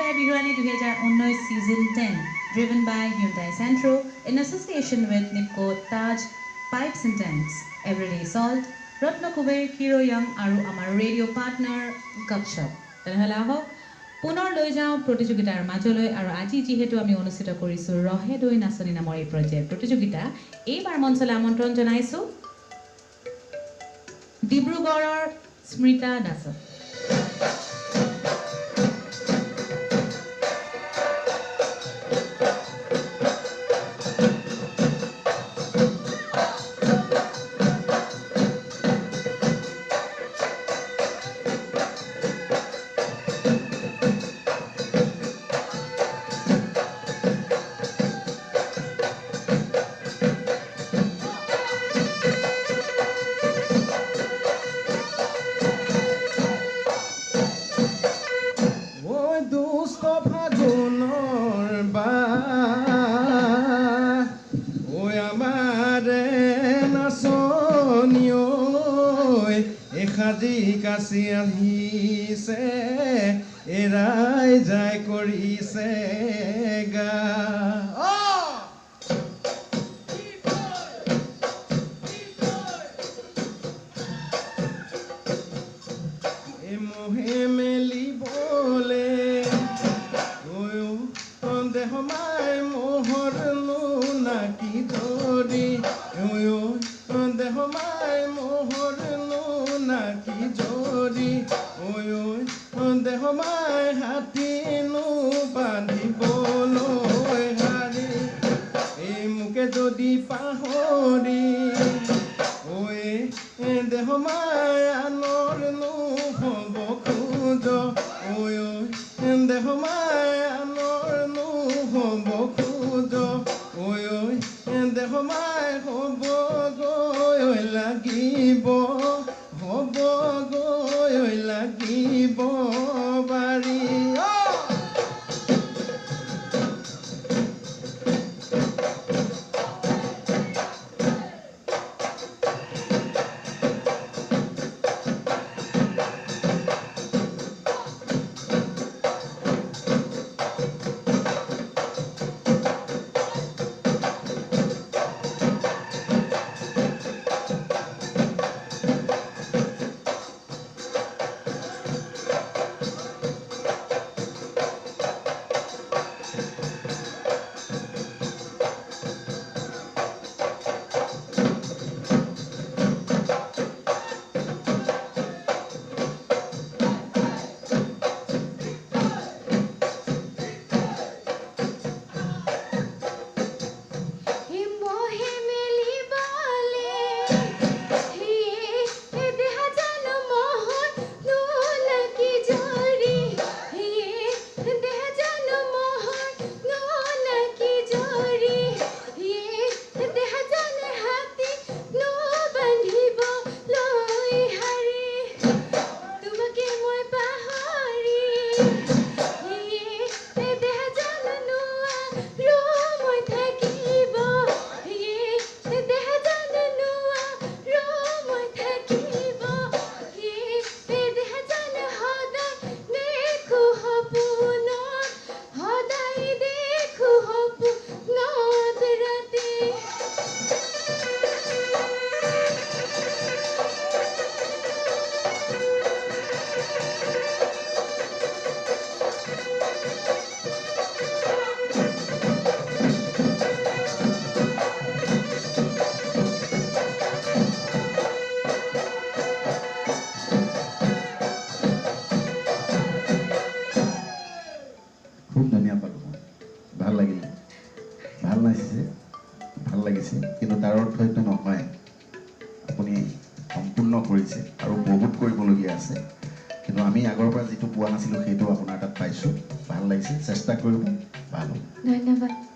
Hyundai Bigurani 2019 Season 10, driven by Hyundai Centro in association with Nipco Taj Pipes and Tanks, Everyday Salt, Ratna Kuber, Kiro Young, Aru Amar radio partner, Gupshop. Tenehale ahok পুনৰ লৈ যাওঁ প্ৰতিযোগিতাৰ মাজলৈ আৰু আজি যেহেতু আমি অনুষ্ঠিত কৰিছো ৰহে দৈ নাচনি নামৰ এই প্ৰতিযোগিতা এইবাৰ মঞ্চলৈ আমন্ত্ৰণ জনাইছো ডিব্ৰুগড়ৰ স্মৃতা দাসক কাছি আহিছে এৰাই যায় কৰিছে গা এ মোহে মেলিবলে দেহ মাই মোহৰ নাকি ধৰি দেহ মাই মোহৰ নাকি জৰি দেহ মাই হাতীনো বান্ধিবলৈ হাৰি এই মোকে যদি পাহৰি দেহ মাই আনৰনো হ'ব খোজ দেহ মাই আনৰনো হ'ব খোজ দেহ মাই হ'ব গৈ লাগিব হ'ব গৈ লাগিব বাৰী ভাল লাগিছে কিন্তু তাৰ অৰ্থ এইটো নহয় আপুনি সম্পূৰ্ণ কৰিছে আৰু বহুত কৰিবলগীয়া আছে কিন্তু আমি আগৰ পৰা যেটো পোৱা নাছিলো সেইটো আপোনাৰ তাত পাইছো ভাল লাগিছে চেষ্টা কৰিব ভাল হ'ব ধন্যবাদ